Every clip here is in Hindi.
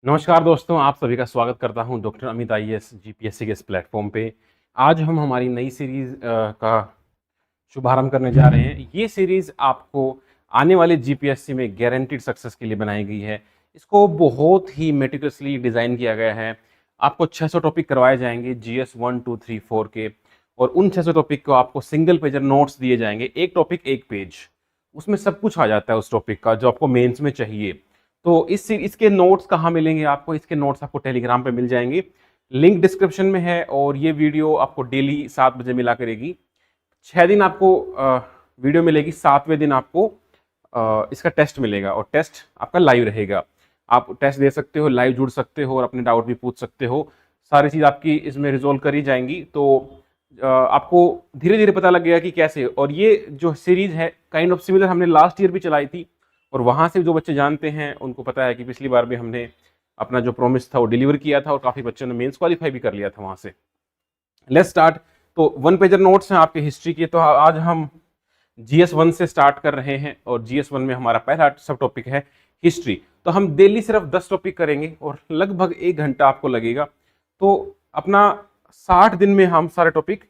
नमस्कार दोस्तों, आप सभी का स्वागत करता हूं डॉक्टर अमित आईएएस जीपीएससी के इस प्लेटफॉर्म पे। आज हम हमारी नई सीरीज़ का शुभारंभ करने जा रहे हैं। ये सीरीज़ आपको आने वाले जीपीएससी में गारंटीड सक्सेस के लिए बनाई गई है। इसको बहुत ही मेटिकुलसली डिज़ाइन किया गया है। आपको 600 टॉपिक करवाए जाएंगे जीएस 1, 2, 3, 4 के, और उन 600 टॉपिक को आपको सिंगल पेजर नोट्स दिए जाएंगे। एक टॉपिक एक पेज, उसमें सब कुछ आ जाता है उस टॉपिक का जो आपको मेंस में चाहिए। तो इसके नोट्स कहाँ मिलेंगे आपको? इसके नोट्स आपको टेलीग्राम पे मिल जाएंगे, लिंक डिस्क्रिप्शन में है। और ये वीडियो आपको डेली 7 बजे मिला करेगी। 6 दिन आपको वीडियो मिलेगी, 7वें दिन आपको इसका टेस्ट मिलेगा, और टेस्ट आपका लाइव रहेगा। आप टेस्ट दे सकते हो, लाइव जुड़ सकते हो और अपने डाउट भी पूछ सकते हो। सारी चीज़ आपकी इसमें रिजोल्व करी जाएंगी। तो आपको धीरे धीरे पता लग गया कि कैसे। और ये जो सीरीज है काइंड ऑफ सिमिलर हमने लास्ट ईयर भी चलाई थी, और वहाँ से जो बच्चे जानते हैं उनको पता है कि पिछली बार भी हमने अपना जो प्रॉमिस था वो डिलीवर किया था, और काफ़ी बच्चों ने मेंस क्वालिफाई भी कर लिया था वहाँ से। Let's start. तो 1 पेजर नोट्स हैं आपके हिस्ट्री के। तो आज हम जीएस 1 से स्टार्ट कर रहे हैं, और जीएस 1 में हमारा पहला सब टॉपिक है हिस्ट्री। तो हम डेली सिर्फ 10 टॉपिक करेंगे और लगभग 1 घंटा आपको लगेगा। तो अपना 60 दिन में हम सारे टॉपिक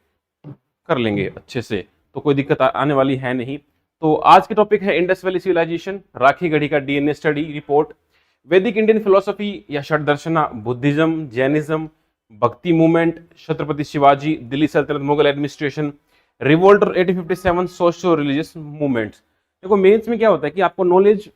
कर लेंगे अच्छे से, तो कोई दिक्कत आने वाली है नहीं। तो आज के टॉपिक है Indus valley civilisation, Rakhi Garhi का डीएनए स्टडी रिपोर्ट, वैदिक इंडियन फिलोसफी या षट दर्शना, बुद्धिज्म, जैनिज्म, भक्ति मूवमेंट, छत्रपति शिवाजी, दिल्ली सल्तनत, Mughal administration, revolt 1857, socio religious movements. देखो मेंस में क्या होता है कि आपको नॉलेज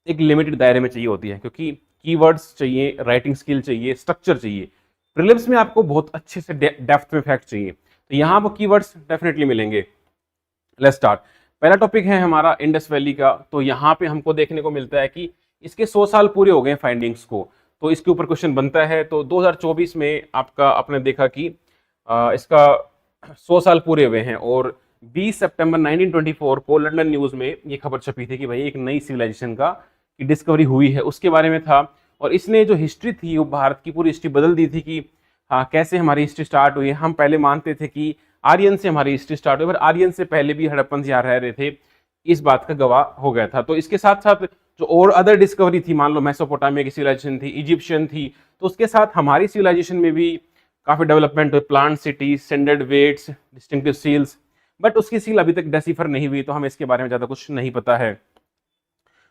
एक लिमिटेड दायरे में चाहिए होती है, क्योंकि कीवर्ड्स चाहिए, राइटिंग स्किल चाहिए, स्ट्रक्चर चाहिए। प्रीलिम्स में आपको बहुत अच्छे से डेप्थ में फैक्ट चाहिए, तो यहाँ पर कीवर्ड्स डेफिनेटली मिलेंगे। Let's start. पहला टॉपिक है हमारा इंडस वैली का। तो यहाँ पे हमको देखने को मिलता है कि इसके 100 साल पूरे हो गए फाइंडिंग्स को, तो इसके ऊपर क्वेश्चन बनता है। तो 2024 में आपका आपने देखा कि इसका 100 साल पूरे हुए हैं, और 20 सितंबर 1924 को लंदन न्यूज़ में ये खबर छपी थी कि भाई एक नई सिविलाइजेशन का की डिस्कवरी हुई है, उसके बारे में था। और इसने जो हिस्ट्री थी वो भारत की पूरी हिस्ट्री बदल दी थी कि हाँ कैसे हमारी हिस्ट्री स्टार्ट हुई। हम पहले मानते थे कि आर्यन से हमारी हिस्ट्री स्टार्ट हुई, पर आर्यन से पहले भी हड़प्पन यहाँ रह रहे थे, इस बात का गवाह हो गया था। तो इसके साथ साथ जो और अदर डिस्कवरी थी, मान लो मेसोपोटामिया की सिविलाइजेशन थी, इजिप्शियन थी, तो उसके साथ हमारी सिविलाइजेशन में भी काफी डेवलपमेंट हुई। Plant city, standard weights, distinctive seals, but उसकी सील अभी तक डेसिफर नहीं हुई, तो हमें इसके बारे में ज्यादा कुछ नहीं पता है।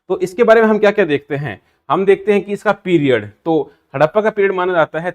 तो इसके बारे में हम क्या क्या देखते हैं? हम देखते हैं कि इसका पीरियड, तो हड़प्पा का पीरियड माना जाता है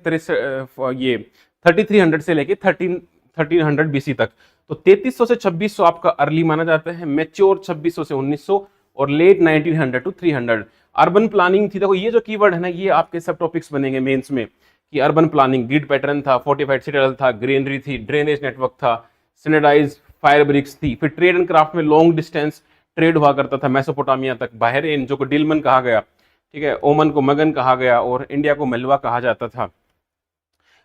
ये 3300 से लेके 1300 बीसी तक। तो 3300 से 2600 आपका अर्ली माना जाता है, मेच्योर 2600 से 1900, और लेट 1900 टू 300। अर्बन प्लानिंग थी। देखो ये जो कीवर्ड है ना, ये आपके सब टॉपिक्स बनेंगे मेंस में, कि अर्बन प्लानिंग, ग्रिड पैटर्न था, फोर्टिफाइड सिटाडेल था, ग्रीनरी थी, ड्रेनेज नेटवर्क था, स्टैंडर्डाइज फायर ब्रिक्स थी। फिर ट्रेड एंड क्राफ्ट में लॉन्ग डिस्टेंस ट्रेड हुआ करता था मेसोपोटामिया तक, बहरेन जो को डिलमन कहा गया, ठीक है, ओमन को मगन कहा गया, और इंडिया को मलवा कहा जाता था।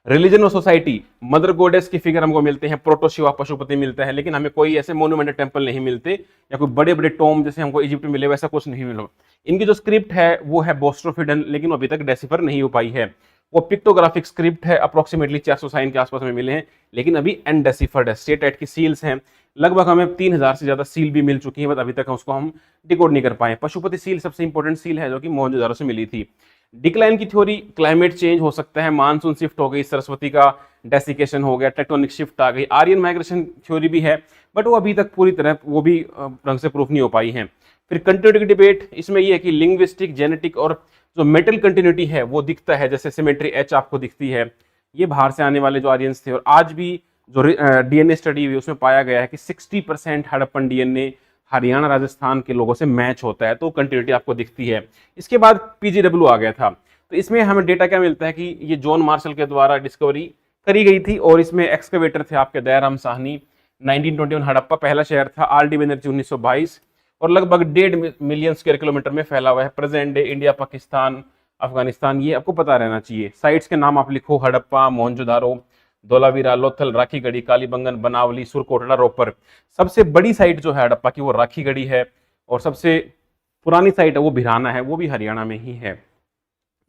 रिलीजन और सोसाइटी, मदर गोडेस की फिगर हमको मिलते हैं, प्रोटो शिवा पशुपति मिलता है, लेकिन हमें कोई ऐसे मोन्यूमेंटल टेम्पल नहीं मिलते, या कोई बड़े बड़े टोम जैसे हमको इजिप्ट में मिले, वैसा कुछ नहीं मिला। इनकी जो स्क्रिप्ट है वो है बोस्ट्रोफिडन, लेकिन वो अभी तक डेसिफर नहीं हो पाई है। वो पिक्टोग्राफिक स्क्रिप्ट है, अप्रोक्सीमेटली 400 साइन के आसपास में मिले हैं, लेकिन अभी अनडेसिफर्ड है। स्टेट की सील्स हैं, लगभग हमें 3000 से ज्यादा सील भी मिल चुकी है, बट अभी तक उसको हम डिकोड नहीं कर पाए। पशुपति सील सबसे इंपॉर्टेंट सील है, जो कि मोहनजोदारो से मिली थी। डिक्लाइन की थ्योरी, क्लाइमेट चेंज हो सकता है, मानसून शिफ्ट हो गई, सरस्वती का डेसिकेशन हो गया, टेक्टोनिक शिफ्ट आ गई। आर्यन माइग्रेशन थ्योरी भी है, बट वो अभी तक पूरी तरह वो भी ढंग से प्रूफ नहीं हो पाई है। फिर कंटिन्यूटी की डिबेट, इसमें ये है कि लिंग्विस्टिक, जेनेटिक और जो मेटल कंटिन्यूटी है वो दिखता है, जैसे सिमेट्री एच आपको दिखती है, ये बाहर से आने वाले जो आर्यंस थे। और आज भी जो डीएनए स्टडी हुई उसमें पाया गया है कि 60% हड़प्पन डीएनए हरियाणा राजस्थान के लोगों से मैच होता है, तो कंटिन्यूटी आपको दिखती है। इसके बाद पीजीडब्ल्यू आ गया था, तो इसमें हमें डेटा क्या मिलता है कि ये जॉन मार्शल के द्वारा डिस्कवरी करी गई थी, और इसमें एक्सकवेटर थे आपके दयाराम साहनी। 1921 हड़प्पा पहला शहर था, आर.डी. बनर्जी 1922, और लगभग 1.5 मिलियन स्क्वायर किलोमीटर में फैला हुआ है। Present day India, Pakistan, Afghanistan, ये आपको पता रहना चाहिए। साइट्स के नाम आप लिखो, हड़प्पा, मोहनजोदारो, धोलावीरा, लोथल, राखीगढ़ी, कालीबंगन, बनावली, सुरकोटड़ा, रोपर। सबसे बड़ी साइट जो है हड़प्पा की वो राखीगढ़ी है, और सबसे पुरानी साइट है वो भिराना है, वो भी हरियाणा में ही है।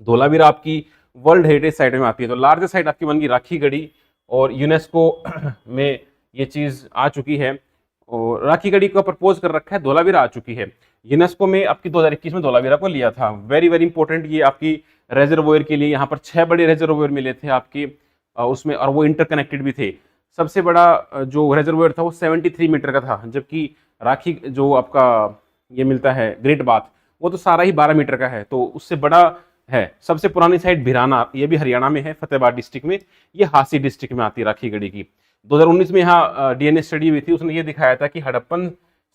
धोलावीरा आपकी वर्ल्ड हेरिटेज साइट में आती है। तो लार्जेस्ट साइट आपकी बन गई राखीगढ़ी, और यूनेस्को में ये चीज आ चुकी है। और राखी गढ़ी का प्रपोज कर रखा है, धोलावीरा आ चुकी है। यूनेस्को में आपकी 2021 में धोलावीरा को लिया था। वेरी वेरी इंपॉर्टेंट ये आपकी रेजर्वोयर के लिए, यहाँ पर 6 बड़े रेजर्वोयर मिले थे आपके उसमें, और वो इंटरकनेक्टेड भी थे। सबसे बड़ा जो रेजर्वोयर था वो 73 मीटर का था, जबकि राखी जो आपका ये मिलता है ग्रेट बाथ, वो तो सारा ही 12 मीटर का है, तो उससे बड़ा है। सबसे पुरानी साइट भिराना, ये भी हरियाणा में है, फतेहाबाद डिस्ट्रिक्ट में, ये हांसी डिस्ट्रिक्ट में आती है राखी गढ़ी की। 2019 में यहाँ डीएनए स्टडी हुई थी, उसने ये दिखाया था कि हड़प्पन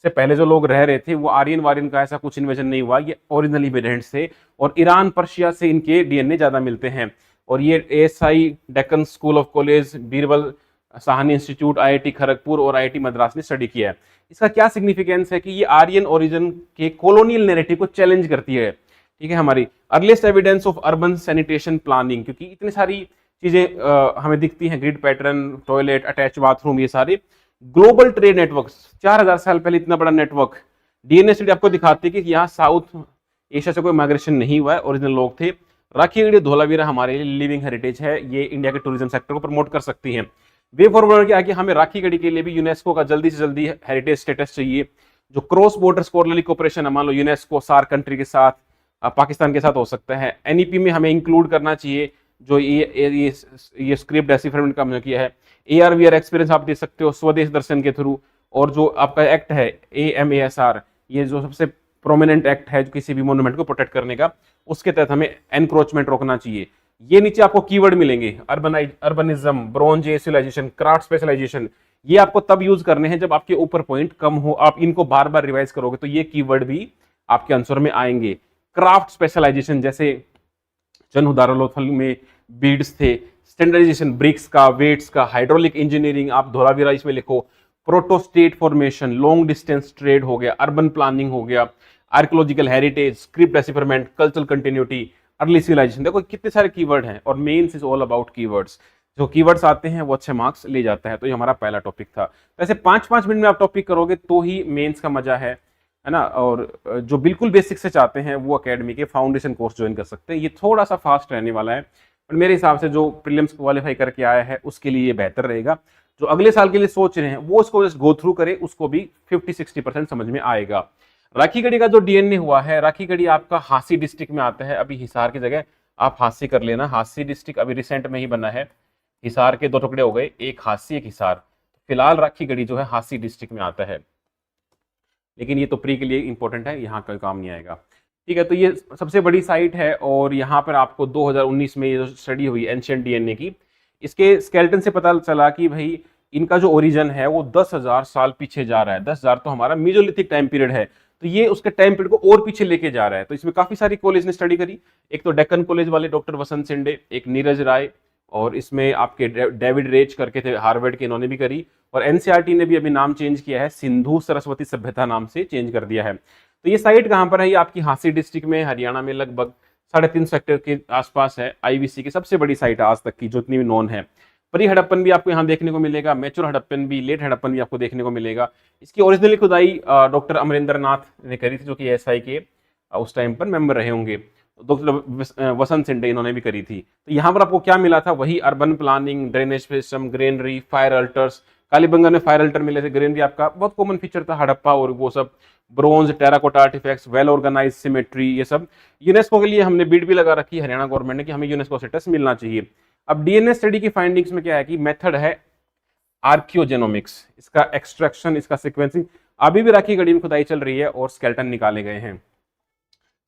से पहले जो लोग रह रहे थे वो आर्यन वार्यन का ऐसा कुछ इन्वेजन नहीं हुआ, ये ओरिजिनली वेरिएंट्स थे, और ईरान पर्शिया से इनके डीएनए ज्यादा मिलते हैं। और ये ASI, Deccan school of college, Birbal Sahni institute, IIT Kharagpur और आईआईटी मद्रास ने स्टडी किया है। इसका क्या सिग्निफिकेंस है कि ये आर्यन ओरिजिन के कॉलोनियल नैरेटिव को चैलेंज करती है। ठीक है, हमारी earliest evidence of urban sanitation planning, क्योंकि इतनी सारी चीजें हमें दिखती हैं, grid pattern, toilet, attach bathroom, ये सारे ग्लोबल ट्रेड नेटवर्क, 4000 साल पहले इतना बड़ा नेटवर्क। डीएनए स्टडी आपको दिखाती है कि यहाँ साउथ एशिया से कोई माइग्रेशन नहीं हुआ है, ओरिजिनल लोग थे। राखी गढ़ी धोलावीरा हमारे लिए लिविंग हेरिटेज है, ये इंडिया के टूरिज्म सेक्टर को प्रमोट कर सकती है। वे फॉरवर्ड के आगे हमें राखी गढ़ी के लिए भी यूनेस्को का जल्दी से जल्दी हेरिटेज स्टेटस चाहिए। जो क्रॉस बॉर्डर स्कॉलरली कोऑपरेशन, मान लो यूनेस्को सार्क कंट्री के साथ, पाकिस्तान के साथ हो सकता है। एनईपी में हमें इंक्लूड करना चाहिए जो ये स्क्रिप्ट डेसिफरमेंट का हमने किया है। ARVR एक्सपीरियंस आप दे सकते हो स्वदेश दर्शन के थ्रू, और जो आपका एक्ट है AMASR, ये जो सबसे प्रोमिनेंट एक्ट है जो किसी भी मोन्यूमेंट को प्रोटेक्ट करने का, उसके तहत हमें एनक्रोचमेंट रोकना चाहिए। ये नीचे आपको कीवर्ड मिलेंगे, urbanism, bronze age civilization, craft specialization. ये आपको तब यूज करने हैं जब आपके ऊपर पॉइंट कम हो, आप इनको बार बार रिवाइज करोगे तो ये कीवर्ड भी आपके आंसर में आएंगे। क्राफ्ट स्पेशलाइजेशन, जैसे जन्म दारुलोथल में बीड्स थे, स्टैंडर्डाइजेशन ब्रिक्स का, वेट्स का, हाइड्रोलिक इंजीनियरिंग, आप धोलावीरा इसमें लिखो, proto state formation, long distance trade हो गया, अर्बन प्लानिंग हो गया, archaeological heritage, script decipherment, cultural continuity, early civilization. देखो कितने सारे कीवर्ड हैं, और mains is all about keywords. जो कीवर्ड्स आते हैं वो अच्छे मार्क्स ले जाता है। तो ये हमारा पहला टॉपिक था। वैसे 5-5 मिनट में आप टॉपिक करोगे तो ही मेंस का मजा है ना। और जो बिल्कुल बेसिक से चाहते हैं वो एकेडमी के फाउंडेशन कोर्स ज्वाइन कर सकते हैं। ये थोड़ा सा फास्ट रहने वाला है, पर मेरे हिसाब से जो प्रीलिम्स क्वालिफाई करके आया है उसके लिए ये बेहतर रहेगा। जो अगले साल के लिए सोच रहे हैं वो उसको जस्ट गो थ्रू करे, उसको भी 50-60% समझ में आएगा। राखी गढ़ी का जो डीएनए हुआ है, राखी गढ़ी आपका हांसी डिस्ट्रिक्ट में आता है। अभी हिसार की जगह आप हांसी कर लेना, हांसी डिस्ट्रिक्ट अभी रिसेंट में ही बना है। हिसार के 2 टुकड़े हो गए, एक हांसी एक हिसार। फिलहाल राखी गढ़ी जो है हांसी डिस्ट्रिक्ट में आता है, लेकिन ये तो प्री के लिए इंपॉर्टेंट है, यहाँ का काम नहीं आएगा। ठीक है, तो ये सबसे बड़ी साइट है, और यहाँ पर आपको 2019 में ये जो स्टडी हुई एंशिएंट डीएनए की, इसके स्केलेटन से पता चला कि भाई इनका जो ओरिजिन है वो 10,000 साल पीछे जा रहा है। 10,000 तो हमारा मेसोलिथिक टाइम पीरियड है, तो ये उसके टाइम पीरियड को और पीछे लेके जा रहा है। तो इसमें काफी सारी कॉलेज ने स्टडी करी। एक तो डेक्कन कॉलेज वाले डॉक्टर वसंत शिंदे, एक नीरज राय, और इसमें आपके डेविड रेच करके थे हार्वर्ड के, इन्होंने भी करी। और एनसीईआरटी ने भी अभी नाम चेंज किया है, सिंधु सरस्वती सभ्यता नाम से चेंज कर दिया है। तो ये साइट कहाँ पर है? ये आपकी हांसी डिस्ट्रिक्ट में, हरियाणा में, लगभग 350 हेक्टेयर के आसपास है। आईवीसी की सबसे बड़ी साइट है आज तक की जो इतनी भी नॉन है। प्री हड़प्पन भी आपको यहाँ देखने को मिलेगा, मैच्योर हड़प्पन भी, लेट हड़प्पन भी आपको देखने को मिलेगा। इसकी ओरिजिनली खुदाई डॉक्टर अमरिंदर नाथ ने करी थी, जो कि एएसआई के उस टाइम पर मेंबर रहे होंगे। डॉक्टर वसंत शिंदे इन्होंने भी करी थी। तो यहाँ पर आपको क्या मिला था? वही urban planning, drainage system, granary, fire altars. Kalibangan में फायर अल्टर मिले थे। ग्रेनरी आपका बहुत कॉमन फीचर था हड़प्पा, और वो सब bronze, terracotta artifacts, well organize symmetry, ये सब। यूनेस्को के लिए हमने बीड भी लगा रखी है हरियाणा गवर्नमेंट ने कि हमें यूनेस्को स्टेटस मिलना चाहिए। अब डीएनए स्टडी की फाइंडिंग्स में क्या है कि मेथड है आर्कियोजेनोमिक्स, इसका एक्सट्रैक्शन, इसका सीक्वेंसिंग। अभी भी राखी गढ़ी में खुदाई चल रही है और स्केलेटन निकाले गए हैं।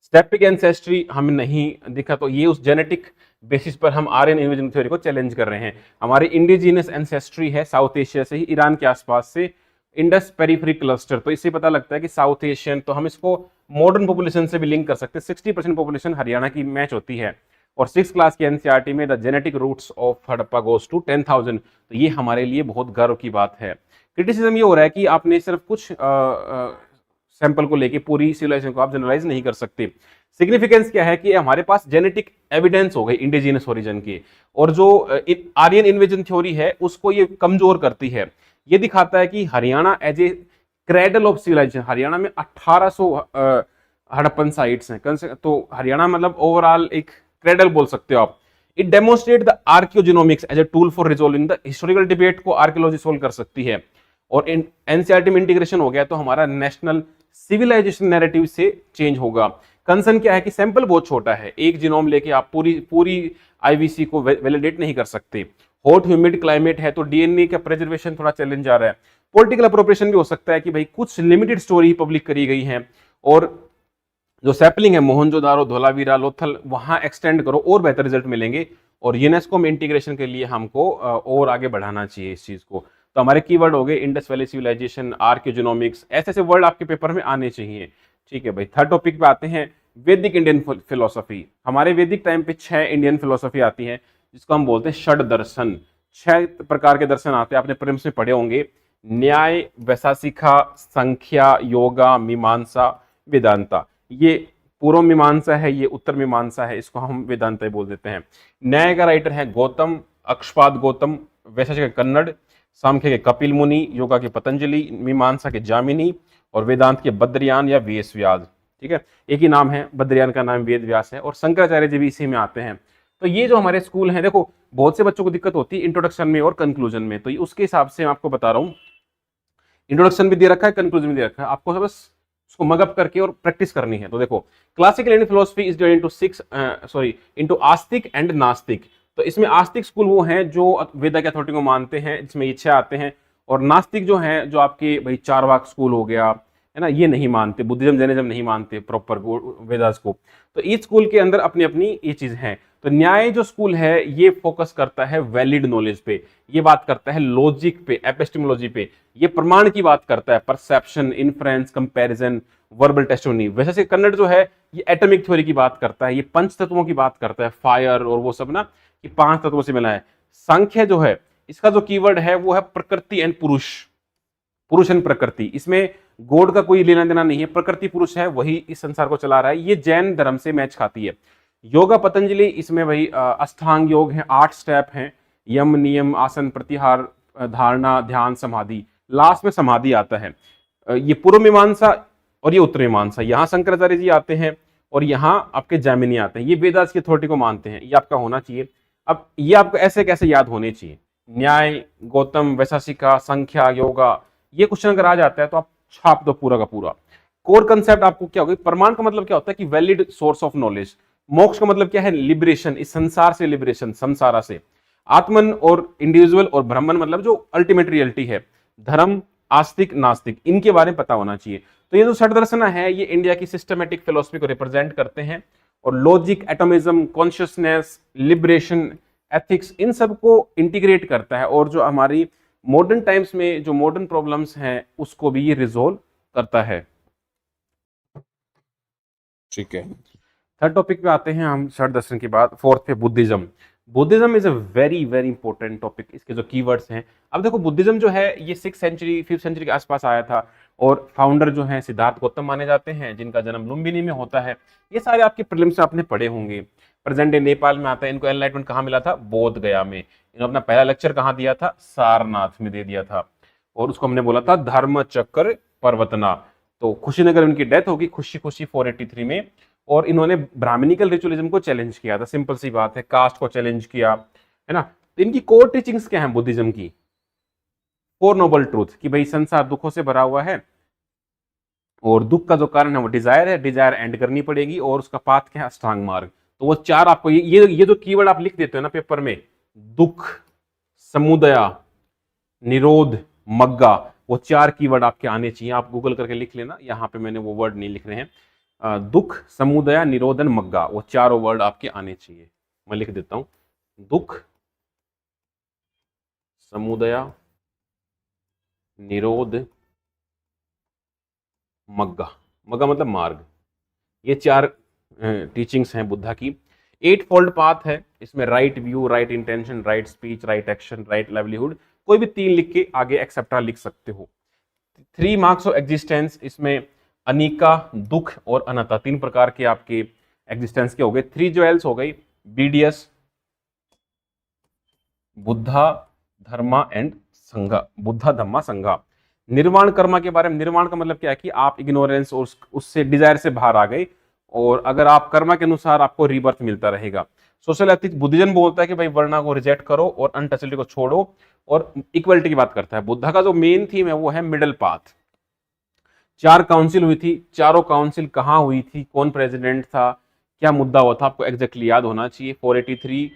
स्टेपिक एंसेस्ट्री हमें नहीं दिखा, तो ये उस जेनेटिक बेसिस पर हम आर्यन इन्वेजन थ्योरी को चैलेंज कर रहे हैं। हमारी इंडिजिनस एंसेस्ट्री है साउथ एशिया से ही, ईरान के आसपास से, इंडस पेरिफेरी क्लस्टर। तो इससे पता लगता है कि साउथ एशियन, तो हम इसको मॉडर्न पॉपुलेशन से भी लिंक कर सकते हैं। 60% पॉपुलेशन हरियाणा की मैच होती है। और 6th क्लास की एनसीईआरटी में the genetic roots of Harappa goes to 10,000। तो ये हमारे लिए बहुत गर्व की बात है। क्रिटिसिज्म ये हो रहा है कि आपने सिर्फ कुछ सैंपल को लेके पूरी सिविलाइजेशन को आप जनरलाइज नहीं कर सकते। सिग्निफिकेंस क्या है कि हमारे पास जेनेटिक एविडेंस हो गई इंडिजिनस ओरिजिन की, और जो आर्यन इन्वेजन थ्योरी है उसको ये कमजोर करती है। ये दिखाता है कि Haryana as a cradle of civilization, Haryana में 1800 हड़प्पन साइट्स हैं। तो हरियाणा मतलब ओवरऑल एक क्रेडल बोल सकते हो आप। It demonstrate the archaeogenomics as a tool for resolving the historical debate को आर्कियोलॉजी सोल्व कर सकती है। और एनसीईआरटी में इंटीग्रेशन हो गया तो हमारा नेशनल सिविलाइजेशन नैरेटिव से चेंज होगा। कंसर्न क्या है कि सैंपल बहुत छोटा है, एक जीनोम लेके आप पूरी पूरी आईवीसी को वैलिडेट नहीं कर सकते। हॉट ह्यूमिड क्लाइमेट है तो डीएनए का प्रिजर्वेशन थोड़ा चैलेंज आ रहा है। पॉलिटिकल अप्रोप्रिएशन भी हो सकता है कि भाई कुछ लिमिटेड स्टोरी पब्लिक करी गई है और जो सैपलिंग है मोहनजोदारो, धोलावीरा, लोथल, वहां एक्सटेंड करो और बेहतर रिजल्ट मिलेंगे। और यूनेस्को में इंटीग्रेशन के लिए हमको और आगे बढ़ाना चाहिए इस चीज को। तो हमारे कीवर्ड हो गए इंडस वैली सिविलाइजेशन, आर्कियोजेनोमिक्स, ऐसे ऐसे वर्ड आपके पेपर में आने चाहिए। ठीक है भाई, थर्ड टॉपिक पे आते हैं, वैदिक इंडियन फिलोसफी। हमारे वैदिक टाइम पे 6 इंडियन फिलोसफी आती है जिसको हम बोलते हैं षड दर्शन। 6 प्रकार के दर्शन आते हैं, आपने प्रिलिम्स में पढ़े होंगे, न्याय, वैशेषिका, संख्या, योगा, मीमांसा, वेदांता। ये पूर्व मीमांसा है, ये उत्तर मीमांसा है, इसको हम वेदांता बोल देते हैं। न्याय का राइटर है गौतम, अक्षपाद गौतम, वैशेषिक के कन्नड़, सांख्य के कपिल मुनि, योगा के पतंजलि, मीमांसा के जामिनी और वेदांत के बद्रियान या वेश व्यास। ठीक है, एक ही नाम है, बद्रियान का नाम वेद व्यास है और शंकराचार्य जी भी इसी में आते हैं। तो ये जो हमारे स्कूल हैं, देखो बहुत से बच्चों को दिक्कत होती है इंट्रोडक्शन में और कंक्लूजन में, तो उसके हिसाब से मैं आपको बता रहा हूँ। इंट्रोडक्शन भी दे रखा है, कंक्लूजन भी दे रखा है, आपको बस उसको मगअप करके और प्रैक्टिस करनी है। तो देखो, classical Indian philosophy is divided into Astik and नास्तिक। तो इसमें आस्तिक स्कूल वो हैं जो वेदा की अथॉरिटी को मानते हैं, जिसमें इच्छा आते हैं, और नास्तिक जो हैं जो आपके भाई चारवाक स्कूल हो गया है ना, ये नहीं मानते, बुद्धिज्म जैनिज्म नहीं मानते प्रॉपर वेदास को। तो ईच स्कूल के अंदर अपनी अपनी ये चीज है। तो न्याय जो स्कूल है ये फोकस करता है वैलिड नॉलेज पे, ये बात करता है लॉजिक पे, एपिस्टेमोलॉजी पे, ये प्रमाण की बात करता है, perception, inference, comparison, verbal testimony. वैसे से कन्नड़ जो है ये एटॉमिक थ्योरी की बात करता है, ये पंच तत्वों की बात करता है, फायर और वो सब ना, कि 5 तत्वों से मिला है। सांख्य जो है इसका जो कीवर्ड है वो है प्रकृति एंड पुरुष, पुरुष एंड प्रकृति। इसमें गॉड का कोई लेना देना नहीं है, प्रकृति पुरुष है, वही इस संसार को चला रहा है। ये जैन धर्म से मैच खाती है। योगा पतंजलि, इसमें भाई अष्टांग योग है, 8 स्टेप हैं, यम, नियम, आसन, प्रत्याहार, धारणा, ध्यान, समाधि, लास्ट में समाधि आता है। ये पूर्व मीमांसा और ये उत्तर मीमांसा, यहाँ शंकराचार्य जी आते हैं और यहाँ आपके जैमिनी आते हैं। ये वेदास की अथॉरिटी को मानते हैं, ये आपका होना चाहिए। अब ये आपको ऐसे कैसे याद होने चाहिए, न्याय, गौतम, वैशेषिका, संख्या, योगा, ये क्वेश्चन अगर आ जाता है तो आप छाप दो पूरा का पूरा। कोर कंसेप्ट आपको क्या होगा, प्रमाण का मतलब क्या होता है कि वैलिड सोर्स ऑफ नॉलेज। मोक्ष का मतलब क्या है, लिबरेशन, इस संसार से लिबरेशन, संसारा से। आत्मन और इंडिविजुअल और ब्रह्मन मतलब जो अल्टीमेट रियलिटी है। धर्म, आस्तिक, नास्तिक, इनके बारे में पता होना चाहिए। तो ये जो षड दर्शन है ये इंडिया की सिस्टमेटिक फिलोसफी को रिप्रेजेंट करते हैं और लॉजिक, एटोमिज्म, कॉन्शियसनेस, लिबरेशन, एथिक्स, इन सब को इंटीग्रेट करता है और जो हमारी मॉडर्न टाइम्स में जो मॉडर्न प्रॉब्लम्स हैं उसको भी ये रिजोल्व करता है। ठीक है, थर्ड टॉपिक पे आते हैं हम षड दर्शन के बाद, फोर्थ पे Buddhism. Buddhism is a very very important topic. इसके जो कीवर्ड्स हैं, अब देखो बुद्धिज्म जो है ये 6th सेंचुरी 5th सेंचुरी के आसपास आया था और फाउंडर जो है सिद्धार्थ गौतम माने जाते हैं, जिनका जन्म लुम्बिनी में होता है। ये सारे आपके प्रीलिम्स में आपने पढ़े होंगे। प्रेजेंट डे नेपाल में आता है। इनको एनलाइटमेंट कहाँ मिला था, बोध गया में। इन्होंने अपना पहला लेक्चर कहाँ दिया था, सारनाथ में दे दिया था और उसको हमने बोला था धर्म चक्र प्रवर्तना। तो खुशीनगर में उनकी डेथ होगी, खुशी खुशी 483 में। और इन्होंने ब्राह्मणिकल रिचुअलिज्म को चैलेंज किया था, सिंपल सी बात है, कास्ट को चैलेंज किया है ना। तो इनकी कोर टीचिंग्स क्या है बुद्धिज्म की, 4 नोबल ट्रूथ, कि भाई संसार दुखों से भरा हुआ है और दुख का जो कारण है वो डिजायर है, डिजायर एंड करनी पड़ेगी और उसका पाथ क्या है, अष्टांग मार्ग। तो वो 4 आपको ये जो कीवर्ड आप लिख देते हो ना पेपर में, दुख, समुदया, निरोध, मग्गा, वो 4 कीवर्ड आपके आने चाहिए। आप गूगल करके लिख लेना, यहाँ पे मैंने वो वर्ड नहीं लिख रहे हैं। दुख, समुदया, निरोधन, मग्गा, वो 4 वर्ड आपके आने चाहिए। मैं लिख देता हूं, दुख, समुदया, निरोध, मग्गा। मग्गा मतलब मार्ग। ये 4 टीचिंग्स हैं बुद्धा की। 8 फोल्ड पाथ है इसमें, right view, right intention, right speech, right action, right livelihood. कोई भी 3 लिख के आगे एक्सेप्टा लिख सकते हो। 3 मार्क्स ऑफ एग्जिस्टेंस, इसमें अनिका, दुख और अनाता, 3 प्रकार के आपके एग्जिस्टेंस के हो गए। 3 ज्वेल्स हो गई, बीडीएस, बुद्धा, धर्मा एंड संघा, बुद्धा, धम्मा, संघा। निर्वाण कर्मा के बारे में, निर्वाण का मतलब क्या है कि आप इग्नोरेंस और उससे डिजायर से बाहर आ गए और अगर आप कर्मा के अनुसार आपको रीबर्थ मिलता रहेगा। सोशल एथिक्स बुद्धिज्म बोलता है कि भाई वर्णा को रिजेक्ट करो और अनटचेबिलिटी को छोड़ो, और इक्वलिटी की बात करता है। बुद्धा का जो मेन थीम है वो है मिडिल पाथ। 4 काउंसिल हुई थी, चारों काउंसिल कहाँ हुई थी, कौन प्रेसिडेंट था, क्या मुद्दा हुआ था, आपको एग्जैक्टली याद होना चाहिए। 483,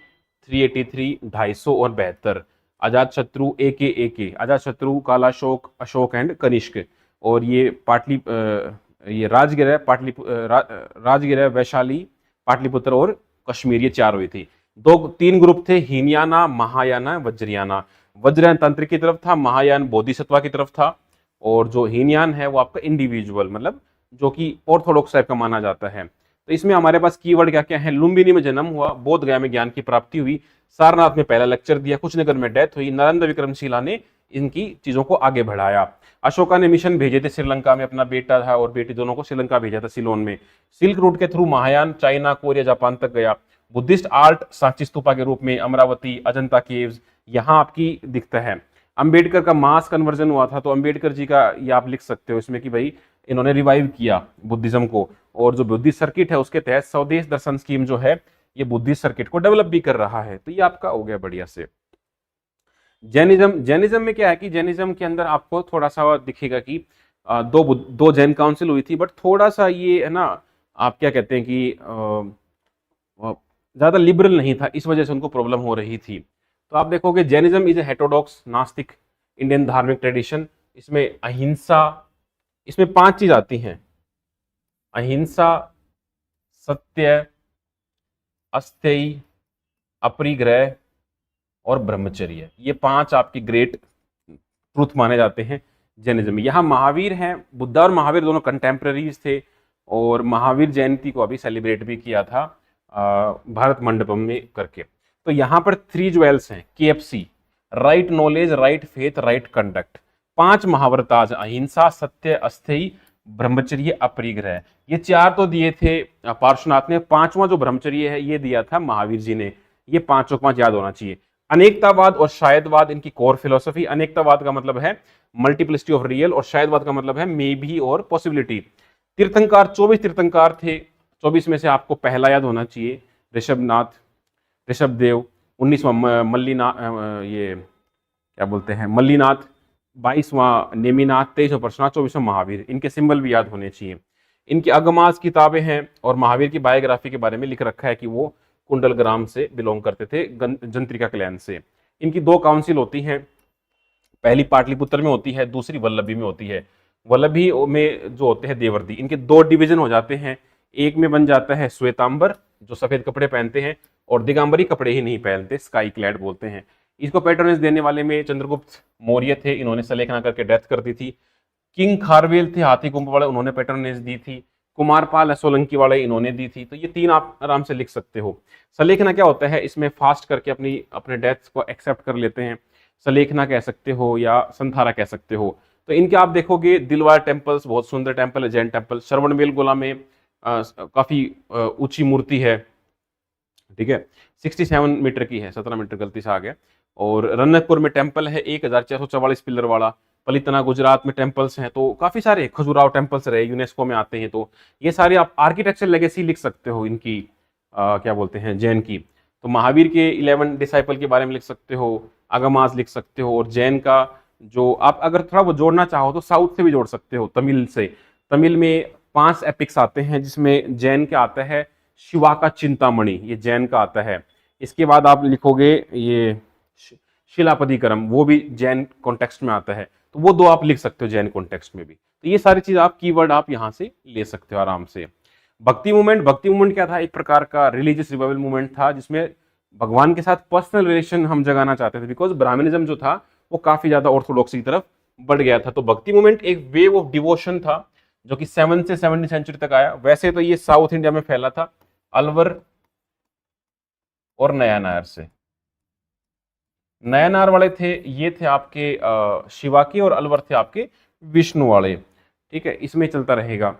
383, 250 और 72। अजात शत्रु, ए के अजात शत्रु, कालाशोक, अशोक एंड कनिष्क। और ये ये राजगिर, राजगिर, वैशाली, पाटलिपुत्र और कश्मीर, ये 4 हुई थी। 3 ग्रुप थे, हीनयाना, महायाना, वज्रयाना। वज्रयान तंत्र की तरफ था, महायान बोधिसत्वा की तरफ था। और जो हीनयान है वो आपका इंडिविजुअल, मतलब जो कि ऑर्थोडॉक्स टाइप का माना जाता है। तो इसमें हमारे पास कीवर्ड क्या क्या है। लुम्बिनी में जन्म हुआ, बोध गया में ज्ञान की प्राप्ति हुई, सारनाथ में पहला लेक्चर दिया, कुछ नगर में डेथ हुई, नरेंद्र विक्रमशिला ने इनकी चीजों को आगे बढ़ाया। अशोका ने मिशन भेजे थे श्रीलंका में, अपना बेटा था और बेटी दोनों को श्रीलंका भेजा था सिलोन में। सिल्क रूट के through Mahayana China, Korea, Japan तक गया। बुद्धिस्ट आर्ट सांची स्तूपा के रूप में अमरावती, अजंता केव्स यहाँ आपकी दिखता है। अंबेडकर का मास कन्वर्जन हुआ था, तो अंबेडकर जी का ये आप लिख सकते हो इसमें कि भाई इन्होंने रिवाइव किया बुद्धिज्म को। और जो बुद्धिस्ट सर्किट है उसके तहत स्वदेश दर्शन स्कीम जो है ये बुद्धिस्ट सर्किट को डेवलप भी कर रहा है। तो ये आपका हो गया बढ़िया से। जैनिज्म में क्या है कि जैनिज्म के अंदर आपको थोड़ा सा दिखेगा कि दो जैन काउंसिल हुई थी, बट थोड़ा सा ये है ना, आप क्या कहते हैं कि ज्यादा लिबरल नहीं था, इस वजह से उनको प्रॉब्लम हो रही थी। तो आप देखोगे जैनिज्म इज ए हेटेरोडॉक्स नास्तिक इंडियन धार्मिक ट्रेडिशन। इसमें अहिंसा, इसमें 5 चीज आती हैं, अहिंसा, सत्य, अस्थेय, अपरिग्रह और ब्रह्मचर्य। ये 5 आपकी ग्रेट ट्रूथ माने जाते हैं जैनिज्म में। यहाँ महावीर हैं, बुद्धा और महावीर दोनों कंटेम्प्रेरीज थे, और महावीर जयंती को अभी सेलिब्रेट भी किया था भारत मंडपम में करके। तो यहाँ पर 3 ज्वेल्स हैं, KFC, right knowledge, right faith, right conduct. 5 महाव्रत आज, अहिंसा, सत्य, अस्थेय, ब्रह्मचर्य, अपरिग्रह। ये 4 तो दिए थे पार्श्वनाथ ने, 5वां जो ब्रह्मचर्य है ये दिया था महावीर जी ने। ये 5 याद होना चाहिए। अनेकतावाद और शायदवाद इनकी कोर फिलोसफी। अनेकतावाद का मतलब है मल्टीप्लिसिटी ऑफ रियल, और शायदवाद का मतलब है मे बी और पॉसिबिलिटी। तीर्थंकार 24 तीर्थंकार थे, 24 में से आपको पहला याद होना चाहिए ऋषभदेव। 19वां मल्लीनाथ, ये क्या बोलते हैं, मल्लीनाथ। 22वां नेमिनाथ, 23वां परशुनाथ, 24वां महावीर। इनके सिंबल भी याद होने चाहिए। इनकी अगमास किताबें हैं, और महावीर की बायोग्राफी के बारे में लिख रखा है कि वो कुंडलग्राम से बिलोंग करते थे, जंत्रिका क्लैन से। इनकी 2 काउंसिल होती हैं, पहली पाटलिपुत्र में होती है, दूसरी वल्लभी में होती है। वल्लभी में जो होते हैं देवर्दी, इनके 2 डिवीजन हो जाते हैं। एक में बन जाता है श्वेतांबर, जो सफेद कपड़े पहनते हैं, और दिगंबरी कपड़े ही नहीं पहनते, स्काई क्लैड बोलते हैं। इसको पैटर्नेज देने वाले में चंद्रगुप्त मौर्य थे, इन्होंने सलेखना करके डेथ कर दी थी। किंग खारवेल थे हाथी कुंभ वाले, उन्होंने पैटर्नेज दी थी। कुमारपाल सोलंकी वाले इन्होंने दी थी। तो ये 3 आप आराम से लिख सकते हो। सलेखना क्या होता है, इसमें फास्ट करके अपने डेथ्स को एक्सेप्ट कर लेते हैं, सलेखना कह सकते हो या संथारा कह सकते हो। तो इनके आप देखोगे दिलवार टेम्पल्स, बहुत सुंदर टेम्पल है, जैन टेम्पल। श्रवणबेल गोला में काफी ऊंची मूर्ति है, ठीक है, 67 मीटर की है, 17 मीटर गलती से आ गया। और रन्नकपुर में टेम्पल है 1444 पिलर वाला। पलितना गुजरात में टेम्पल्स हैं, तो काफी सारे खजुराहो टेम्पल्स रहे, यूनेस्को में आते हैं। तो ये सारे आप आर्किटेक्चर लेगेसी लिख सकते हो इनकी, क्या बोलते हैं, जैन की। तो महावीर के 11 डिसाइपल के बारे में लिख सकते हो, अगमास लिख सकते हो। और जैन का जो आप अगर थोड़ा वो जोड़ना चाहो तो साउथ से भी जोड़ सकते हो, तमिल से। तमिल में 5 एपिक्स आते हैं, जिसमें जैन का आता है शिवा का चिंतामणि, ये जैन का आता है। इसके बाद आप लिखोगे ये शिलापतिकरम, वो भी जैन कॉन्टेक्स्ट में आता है। तो वो 2 आप लिख सकते हो जैन कॉन्टेक्स्ट में भी। तो ये सारी चीज आप कीवर्ड आप यहाँ से ले सकते हो आराम से। भक्ति मूवमेंट क्या था, एक प्रकार का रिलीजियस रिवाइवल मूवमेंट था, जिसमें भगवान के साथ पर्सनल रिलेशन हम जगाना चाहते थे, बिकॉज ब्राह्मणिज्म जो था वो काफी ज्यादा ऑर्थोडॉक्सी की तरफ बढ़ गया था। तो भक्ति मूवमेंट एक वेव ऑफ डिवोशन था, जो कि 7 से 17वीं सेंचुरी तक आया। वैसे तो ये साउथ इंडिया में फैला था, अलवर और नयानार से। नयानार वाले थे, ये थे आपके शिवा के, और अलवर थे आपके विष्णु वाले, ठीक है, इसमें चलता रहेगा।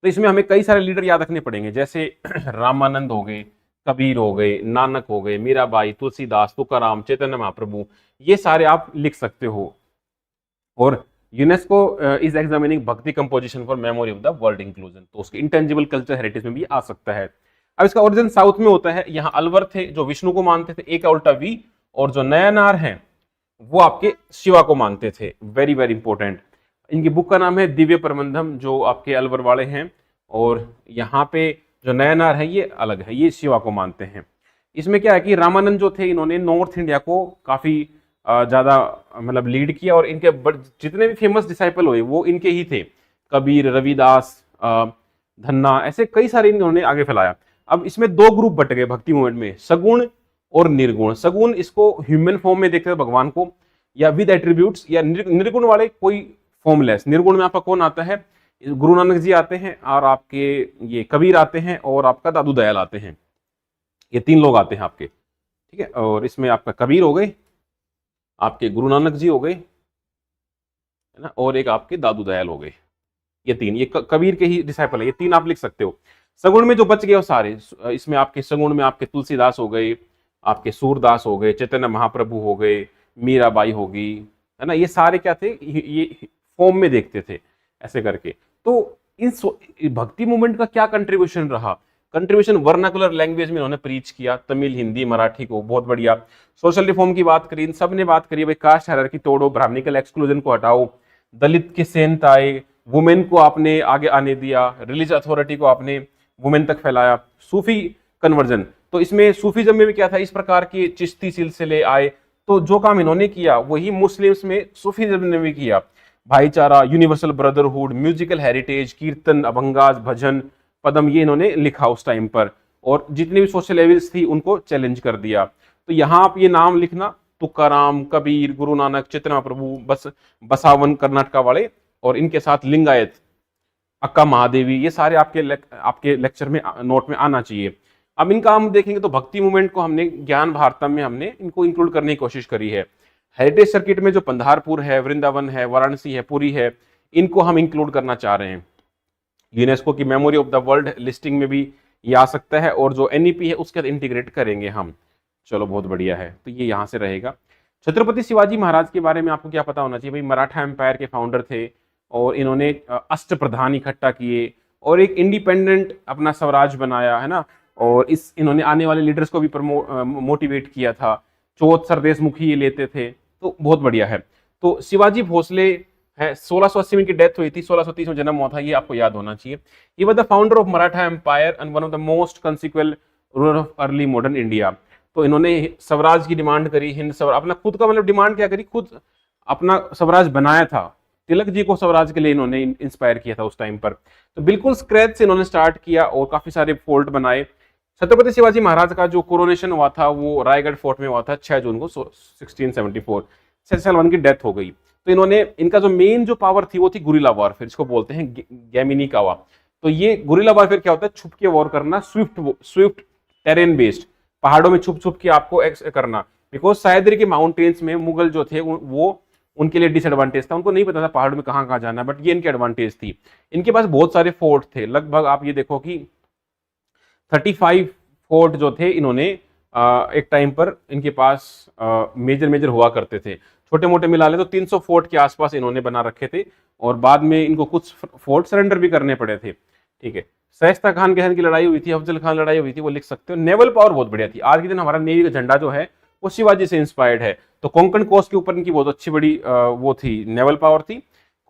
तो इसमें हमें कई सारे लीडर याद रखने पड़ेंगे, जैसे रामानंद हो गए, कबीर हो गए, नानक हो गए, मीराबाई, तुलसीदास, तुकाराम, चैतन्य महाप्रभु, ये सारे आप लिख सकते हो। और यूनेस्को इज एग्जामिनिंग भक्ति composition for memory of the world inclusion, तो उसके इंटेंजिबल कल्चर हेरिटेज में भी आ सकता है। अब इसका ओरिजिन साउथ में होता है। यहाँ अलवर थे जो विष्णु को मानते थे, एक उल्टा वी, और जो नयनार हैं वो आपके शिवा को मानते थे। Very very important. इनकी बुक का नाम है दिव्य प्रबंधम, जो आपके अलवर वाले हैं, और यहाँ पे जो नयनार है ये अलग है, ये शिवा को मानते हैं। इसमें क्या है कि रामानंद जो थे इन्होंने नॉर्थ इंडिया को काफी ज्यादा मतलब लीड किया, और इनके जितने भी फेमस डिसाइपल हुए वो इनके ही थे। कबीर, रविदास, धन्ना, ऐसे कई सारे इन्होंने आगे फैलाया। अब इसमें दो ग्रुप बट गए भक्ति मूवमेंट में, सगुण और निर्गुण। सगुण इसको ह्यूमन फॉर्म में देखते थे भगवान को, या विद एट्रीब्यूट्स, या निर्गुण वाले कोई फॉर्मलेस। निर्गुण में आपका कौन आता है? गुरु नानक जी आते हैं, और आपके ये कबीर आते हैं, और आपका दादू दयाल आते हैं। ये तीन लोग आते हैं आपके, ठीक है। और इसमें आपका कबीर हो गए, आपके गुरु नानक जी हो गए, है ना, और एक आपके दादू दयाल हो गए। ये तीन, ये कबीर के ही डिसाइपल है। ये तीन आप लिख सकते हो। सगुण में जो बच गए वो सारे, इसमें आपके सगुण में आपके तुलसीदास हो गए, आपके सूरदास हो गए, चैतन्य महाप्रभु हो गए, मीराबाई होगी, है ना, ये सारे क्या थे, ये फॉर्म में देखते थे ऐसे करके। तो इस भक्ति मूवमेंट का क्या कंट्रीब्यूशन रहा? कंट्रीब्यूशन वर्नाकुलर लैंग्वेज में उन्होंने प्रीच किया, तमिल, हिंदी, मराठी को, बहुत बढ़िया। सोशल रिफॉर्म की बात करी, इन सब ने बात करी, भाई कास्ट हायरार्की तोड़ो, ब्राह्मणिकल एक्सक्लूजन को हटाओ, दलित के सेंट आए, वुमेन को आपने आगे आने दिया, रिलीजियस अथॉरिटी को आपने वुमेन तक फैलाया, सूफी कन्वर्जन। तो इसमें सूफीज्म में भी क्या था, इस प्रकार के चिश्ती सिलसिले आए। तो जो काम इन्होंने किया वही मुस्लिम्स में सूफीज्म ने भी किया। भाईचारा, यूनिवर्सल ब्रदरहुड, म्यूजिकल हेरिटेज, कीर्तन, अभंगाज, भजन, पदम, ये इन्होंने लिखा उस टाइम पर, और जितनी भी सोशल लेवल्स थी उनको चैलेंज कर दिया। तो यहाँ आप ये नाम लिखना, तुकाराम, कबीर, गुरु नानक, चैतन्य प्रभु, बसावन कर्नाटका वाले, और इनके साथ लिंगायत, अक्का महादेवी, ये सारे आपके लेक्चर में नोट में आना चाहिए। अब इनका हम देखेंगे तो भक्ति मूवमेंट को हमने ज्ञान भारतम में हमने इनको इंक्लूड करने की कोशिश करी है। हेरिटेज सर्किट में जो पंधारपुर है, वृंदावन है, वाराणसी है, पुरी है, इनको हम इंक्लूड करना चाह रहे हैं। यूनेस्को की memory of the world listing में भी ये आ सकता है, और जो एनईपी है उसके इंटीग्रेट करेंगे हम। चलो बहुत बढ़िया है, तो ये यहाँ से रहेगा। छत्रपति शिवाजी महाराज के बारे में आपको क्या पता होना चाहिए? भाई मराठा एम्पायर के फाउंडर थे, और इन्होंने अष्ट प्रधान इकट्ठा किए, और एक इंडिपेंडेंट अपना स्वराज बनाया, है ना। और इन्होंने आने वाले लीडर्स को भी मोटिवेट किया था। चौथ सरदेशमुखी ये लेते थे, तो बहुत बढ़िया है। तो शिवाजी भोसले है, 1680 में इनकी डेथ हुई थी, 1630 में जन्म हुआ था, ये आपको याद होना चाहिए। He was the founder of Maratha empire and one of the most consequent ruler of early modern India. तो इन्होंने स्वराज की डिमांड करी, हिंद स्वराज, अपना खुद का मतलब डिमांड क्या करी, खुद अपना स्वराज बनाया था। तिलक जी को स्वराज के लिए इन्होंने इंस्पायर किया था उस टाइम पर। तो बिल्कुल स्क्रैच से इन्होंने स्टार्ट किया, और काफी सारे फोर्ट बनाए। छत्रपति शिवाजी महाराज का जो कोरोनेशन हुआ था वो रायगढ़ फोर्ट में हुआ था 6 जून को 1674। 6 साल बाद की डेथ हो गई। तो इन्होंने, इनका जो मेन जो पावर थी वो थी गुरिल्ला वॉरफेयर, इसको बोलते हैं गैमिनी कावा। तो ये गुरिल्ला वॉरफेयर क्या होता है? छुप के वॉर करना, स्विफ्ट टेरेन बेस्ड, पहाड़ों में छुप छुप के आपको करना। बिकॉज सह्याद्री के माउंटेन्स में मुगल जो थे वो उनके लिए डिसएडवांटेज था, उनको नहीं पता था पहाड़ों में कहाँ कहाँ जाना है, बट ये इनकी एडवांटेज थी। इनके पास बहुत सारे फोर्ट थे, लगभग आप ये देखो कि 35 फोर्ट जो थे इन्होंने एक टाइम पर इनके पास मेजर हुआ करते थे। छोटे मोटे मिला ले तो 300 फोर्ट के आसपास इन्होंने बना रखे थे, और बाद में इनको कुछ फोर्ट सरेंडर भी करने पड़े थे, ठीक है। शाइस्ता खान के की लड़ाई हुई थी, अफजल खान लड़ाई हुई थी, वो लिख सकते हो। नेवल पावर बहुत बढ़िया थी। आज के दिन हमारा नेवी का झंडा जो है वो शिवाजी से इंस्पायर्ड है। तो कोंकण कोस्ट के ऊपर इनकी बहुत अच्छी बड़ी वो थी, नेवल पावर थी।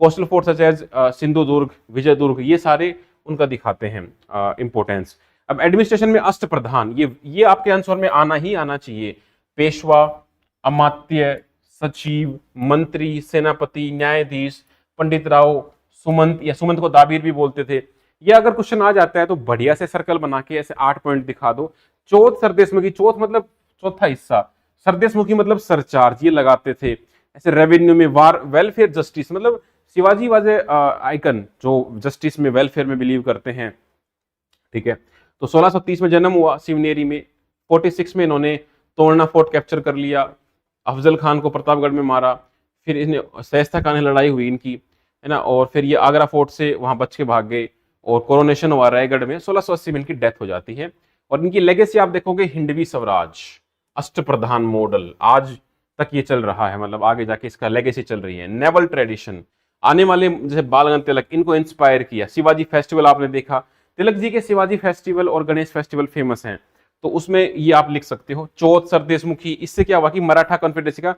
Coastal fort such as Sindhudurg, Vijaydurg, ये सारे उनका दिखाते हैं इंपोर्टेंस। अब एडमिनिस्ट्रेशन में अष्ट प्रधान, ये आपके आंसर में आना ही आना चाहिए। पेशवा, अमात्य, सचिव, मंत्री, सेनापति, न्यायाधीश, पंडित राव, सुमंत, या सुमंत को दाबीर भी बोलते थे। ये अगर क्वेश्चन आ जाता है तो बढ़िया से सर्कल बना के ऐसे 8 पॉइंट दिखा दो। चौथ सरदेशमुखी, चौथ मतलब चौथा हिस्सा, सरदेशमुखी मतलब सरचार्ज, ये लगाते थे। ऐसे रेवेन्यू में वेलफेयर जस्टिस, मतलब शिवाजी वाज ए आइकन जो जस्टिस में, वेलफेयर में बिलीव करते हैं, ठीक है। तो 1630 में जन्म हुआ शिवनेरी में। 46 में इन्होंने तोड़ना फोर्ट कैप्चर कर लिया, अफजल खान को प्रतापगढ़ में मारा। फिर इन्हें शाइस्ता खान लड़ाई हुई इनकी, है ना, और फिर ये आगरा फोर्ट से वहां बच के भाग गए, और कोरोनेशन हुआ रायगढ़ में। 1680 में इनकी डेथ हो जाती है। और इनकी लेगेसी आप देखोगे, हिंदवी स्वराज, अष्ट प्रधान मॉडल, आज तक ये चल रहा है, मतलब आगे जाके इसका लेगेसी चल रही है। नेवल ट्रेडिशन, आने वाले जैसे बाल गंगाधर तिलक, इनको इंस्पायर किया। शिवाजी फेस्टिवल आपने देखा, तिलक जी के शिवाजी फेस्टिवल और गणेश फेस्टिवल फेमस हैं, तो उसमें ये आप लिख सकते हो। चौथ सर देशमुखी, इससे क्या हुआ कि मराठा कॉन्फेडरेसी का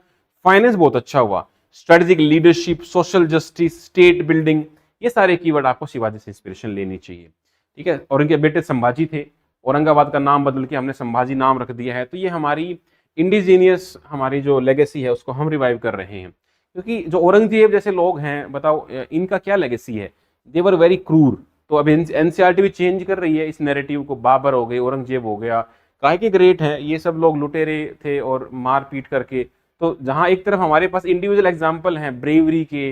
फाइनेंस बहुत अच्छा हुआ। Strategic leadership, social justice, state building, ये सारे कीवर्ड आपको शिवाजी से इंस्पिरेशन लेनी चाहिए, ठीक है। और इनके बेटे संभाजी थे, औरंगाबाद का नाम बदल के हमने संभाजी नाम रख दिया है, तो ये हमारी इंडिजीनियस हमारी जो लेगेसी है उसको हम रिवाइव कर रहे हैं। क्योंकि जो औरंगजेब जैसे लोग हैं, बताओ इनका क्या लेगेसी है, दे वर वेरी क्रूर। तो अब एनसीईआरटी भी चेंज कर रही है इस नैरेटिव को, बाबर हो गए, औरंगजेब हो गया, काहे के ग्रेट हैं ये सब लोग, लुटेरे थे और मार पीट करके। तो जहां एक तरफ हमारे पास इंडिविजुअल एग्जाम्पल हैं ब्रेवरी के,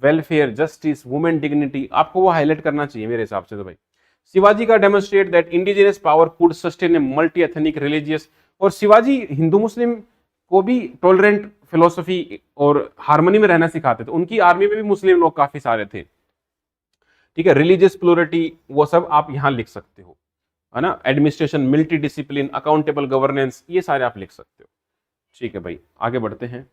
वेलफेयर, जस्टिस, वुमेन डिग्निटी, आपको वो हाईलाइट करना चाहिए मेरे हिसाब से। तो भाई शिवाजी का demonstrate that indigenous power could sustain a multi ethnic religious, और शिवाजी हिंदू मुस्लिम को भी टॉलरेंट फिलोसफी और हार्मनी में रहना सिखाते थे। उनकी आर्मी में भी मुस्लिम लोग काफी सारे थे, ठीक है। रिलीजियस प्लोरिटी, वो सब आप यहां लिख सकते हो, है ना। Administration, military discipline, accountable governance, ये सारे आप लिख सकते हो, ठीक है भाई। आगे बढ़ते हैं,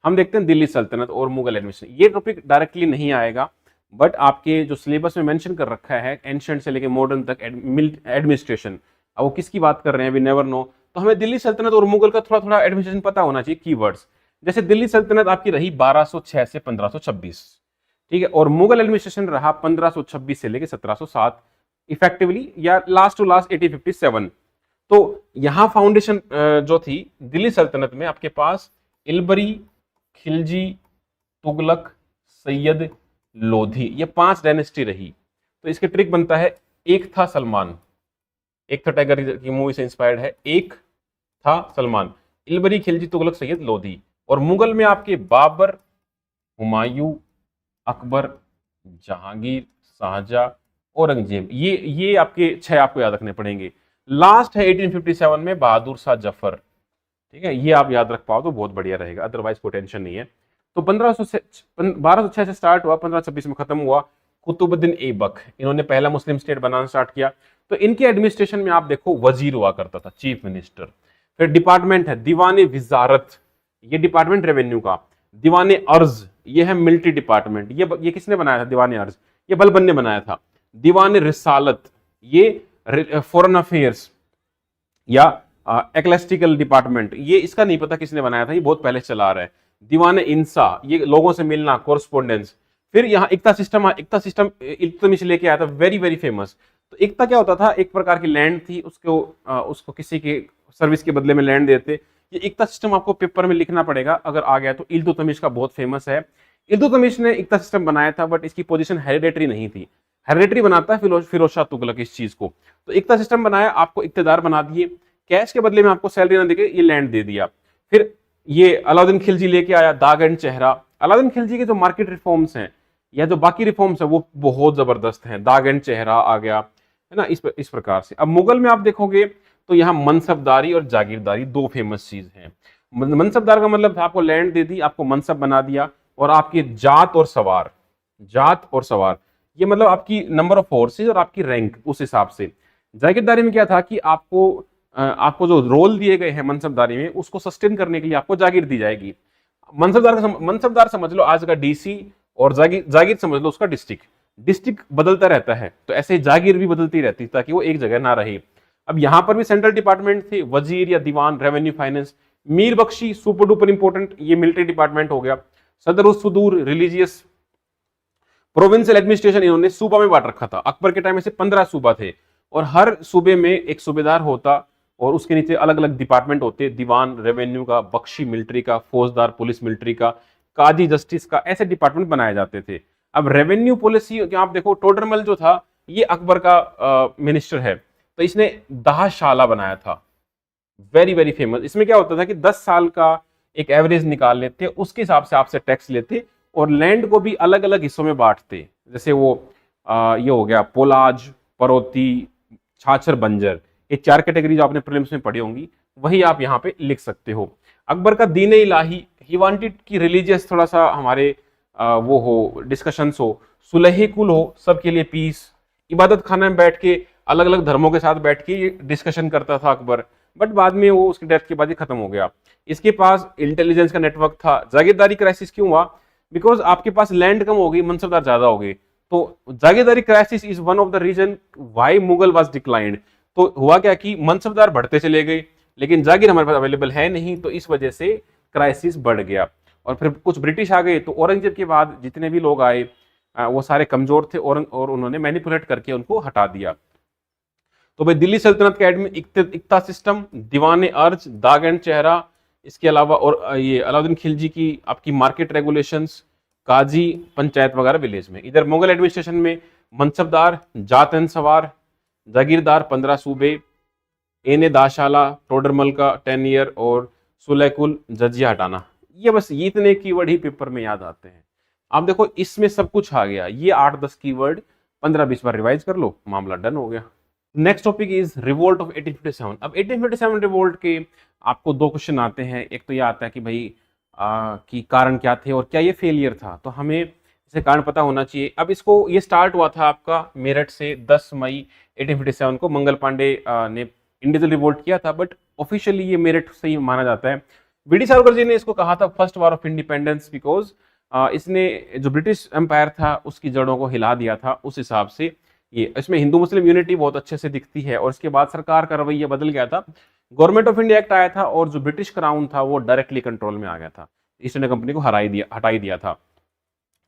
हम देखते हैं दिल्ली सल्तनत और मुगल एडमिनिस्ट्रेशन। ये टॉपिक डायरेक्टली नहीं आएगा, बट आपके जो सिलेबस में मेंशन कर रखा है एंशिएंट से लेके मॉडर्न तक एडमिनिस्ट्रेशन, अब वो किसकी बात कर रहे हैं वी नेवर नो। तो हमें दिल्ली सल्तनत और मुगल का थोड़ा थोड़ा एडमिनिस्ट्रेशन पता होना चाहिए, कीवर्ड्स। जैसे दिल्ली सल्तनत आपकी रही 1206 से 1526, ठीक है, और मुगल एडमिनिस्ट्रेशन रहा 1526 से लेके 1707 इफेक्टिवली, या लास्ट टू लास्ट 1857। तो यहां फाउंडेशन जो थी दिल्ली सल्तनत में, आपके पास इलबरी, खिलजी, तुगलक, सैयद, लोधी, ये 5 डायनेस्टी रही। तो इसके ट्रिक बनता है, एक था सलमान, एक था टाइगर की मूवी से इंस्पायर्ड है, एक था सलमान, इलबरी, खिलजी, तुगलक, सैयद, लोधी। और मुगल में आपके बाबर, हुमायूं, अकबर, जहांगीर, शाहजहां, औरंगजेब, ये आपके 6 आपको याद रखने पड़ेंगे। लास्ट है 1857 में बहादुर शाह जफर, ठीक है, ये आप याद रख पाओ तो बहुत बढ़िया रहेगा, अदरवाइज कोई टेंशन नहीं है। तो 1206 से स्टार्ट हुआ, 1526 में खत्म हुआ। कुतुबुद्दीन ऐबक, इन्होंने पहला मुस्लिम स्टेट बनाना स्टार्ट किया। तो इनके एडमिनिस्ट्रेशन में आप देखो वजीर हुआ करता था, चीफ मिनिस्टर। फिर डिपार्टमेंट है दीवाने विजारत, ये डिपार्टमेंट रेवेन्यू का। दीवाने अर्ज, ये है मिलिट्री डिपार्टमेंट, ये किसने बनाया था दीवाने अर्ज, ये बलबन ने बनाया था। दीवाने रिसालत, ये फॉरेन अफेयर्स या एक्लेस्टिकल डिपार्टमेंट, ये इसका नहीं पता किसने बनाया था, ये बहुत पहले चला रहा है। दीवाने इंसा, ये लोगों से मिलना, कोरस्पोंडेंस। फिर यहाँ इक्ता सिस्टम, इक्ता सिस्टम इल्तुतमिश लेके आया था, वेरी वेरी फेमस। तो इक्ता क्या होता था, एक प्रकार की लैंड थी, उसको किसी के सर्विस के बदले में लैंड देते। ये इक्ता सिस्टम आपको पेपर में लिखना पड़ेगा अगर आ गया तो। इल्तुतमिश का बहुत फेमस है, इल्तुतमिश ने इक्ता सिस्टम बनाया था, बट इसकी पोजीशन हेरिडेटरी नहीं थी। हेरिडेटरी बनाता है फिरोज शाह तुगलक इस चीज को। तो इक्ता सिस्टम बनाया, आपको इक्तेदार बना दिए, कैश के बदले में आपको सैलरी ना देके ये लैंड दे दिया। फिर ये अलाउद्दीन खिलजी लेके आया दाग एंड चेहरा। अलाउद्दीन खिलजी के जो मार्केट रिफॉर्म्स हैं या जो बाकी रिफॉर्म्स है वो बहुत जबरदस्त हैं, दाग एंड चेहरा आ गया, है ना, इस प्रकार से। अब मुगल में आप देखोगे तो यहाँ मनसबदारी और जागीरदारी 2 फेमस चीज हैं। मनसबदार का मतलब था आपको लैंड दे दी, आपको मनसब बना दिया, और आपकी जात और सवार, ये मतलब आपकी नंबर ऑफ फोर्सेज और आपकी रैंक उस हिसाब से। जागीरदारी में क्या था कि आपको जो रोल दिए गए हैं मनसबदारी में, उसको सस्टेन करने के लिए आपको जागीर दी जाएगी। मनसबदार समझ लो आज का डीसी, और जागीर समझ लो उसका डिस्ट्रिक्ट बदलता रहता है, तो ऐसे जागीर भी बदलती रहती ताकि वो एक जगह ना रहे। अब यहां पर भी सेंट्रल डिपार्टमेंट थे, वजीर या दीवान, रेवेन्यू, फाइनेंस। मीर बख्शी सुपर डुपर इंपोर्टेंट, ये मिलिट्री डिपार्टमेंट हो गया। सदर सुदूर, रिलीजियस। प्रोविंशियल एडमिनिस्ट्रेशन इन्होंने सूबा में बांट रखा था, अकबर के टाइम में से 15 सूबा थे, और हर सूबे में एक सूबेदार होता, और उसके नीचे अलग अलग डिपार्टमेंट होते, दीवान रेवेन्यू का, बख्शी मिलिट्री का, फौजदार पुलिस मिलिट्री का, काजी जस्टिस का, ऐसे डिपार्टमेंट बनाए जाते थे। अब रेवेन्यू पॉलिसी आप देखो, टोडरमल जो था ये अकबर का मिनिस्टर है, तो इसने दाहशाला बनाया था, वेरी वेरी फेमस। इसमें क्या होता था कि 10 साल का एक एवरेज निकाल लेते, उसके हिसाब से आपसे टैक्स लेते, और लैंड को भी अलग अलग हिस्सों में बांटते। जैसे वो ये हो गया पोलाज, परोती, छाछर, बंजर, ये 4 कैटेगरी जो आपने प्रीलिम्स में पढ़ी होंगी, वही आप यहाँ पे लिख सकते हो। अकबर का दीन इलाही, ही वांटेड कि रिलीजियस थोड़ा सा हमारे वो हो, डिस्कशंस हो, सुलह कुल हो, सबके लिए पीस। इबादत खाना में बैठ के अलग अलग धर्मों के साथ बैठ के डिस्कशन करता था अकबर, बट बाद में वो उसकी डेथ के बाद ही खत्म हो गया। इसके पास इंटेलिजेंस का नेटवर्क था। जागीरदारी क्राइसिस क्यों हुआ? बिकॉज आपके पास लैंड कम हो गई, मनसबदार ज्यादा हो गए, तो जागीरदारी crisis is one of the reason why Mughal was declined. तो हुआ क्या कि मनसबदार बढ़ते चले गए, लेकिन जागीर हमारे पास अवेलेबल है नहीं, तो इस वजह से क्राइसिस बढ़ गया। और फिर कुछ ब्रिटिश आ गए, तो औरंगजेब के बाद जितने भी लोग आए वो सारे कमजोर थे, और उन्होंने मैनिपुलेट करके उनको हटा दिया। तो भाई दिल्ली सल्तनत के एड में इक्ता सिस्टम, दीवाने अर्ज, दाग एंड चेहरा, इसके अलावा और ये अलाउद्दीन खिलजी की आपकी मार्केट रेगुलेशंस, काजी, पंचायत वगैरह विलेज में। इधर मुगल एडमिनिस्ट्रेशन में मनसबदार, जात एंड सवार, जागीरदार 15 सूबे, एने दाशाला, टोडरमल का 10 ईयर, और सुलैकुल जजिया हटाना। ये बस ये इतने कीवर्ड ही पेपर में याद आते हैं। आप देखो इसमें सब कुछ आ गया, ये 8-10 कीवर्ड 15-20 बार रिवाइज कर लो, मामला डन हो गया। Next topic is revolt of 1857। अब 1857 रिवोल्ट के आपको 2 क्वेश्चन आते हैं। एक तो ये आता है कि भाई कि कारण क्या थे और क्या ये फेलियर था, तो हमें इसे कारण पता होना चाहिए। अब इसको ये स्टार्ट हुआ था आपका मेरठ से 10 मई 1857 को मंगल पांडे ने इंडिविजुअल रिवोल्ट किया था, बट ऑफिशियली ये मेरठ से ही माना जाता है। वीडी सावरकर जी ने इसको कहा था first war of independence, because इसने जो ब्रिटिश एम्पायर था उसकी जड़ों को हिला दिया था। उस हिसाब से ये इसमें हिंदू मुस्लिम यूनिटी बहुत अच्छे से दिखती है। और इसके बाद सरकार का रवैया बदल गया था, गवर्नमेंट ऑफ इंडिया एक्ट आया था, और जो ब्रिटिश क्राउन था वो डायरेक्टली कंट्रोल में आ गया था, ईस्ट इंडिया कंपनी को हटा दिया था।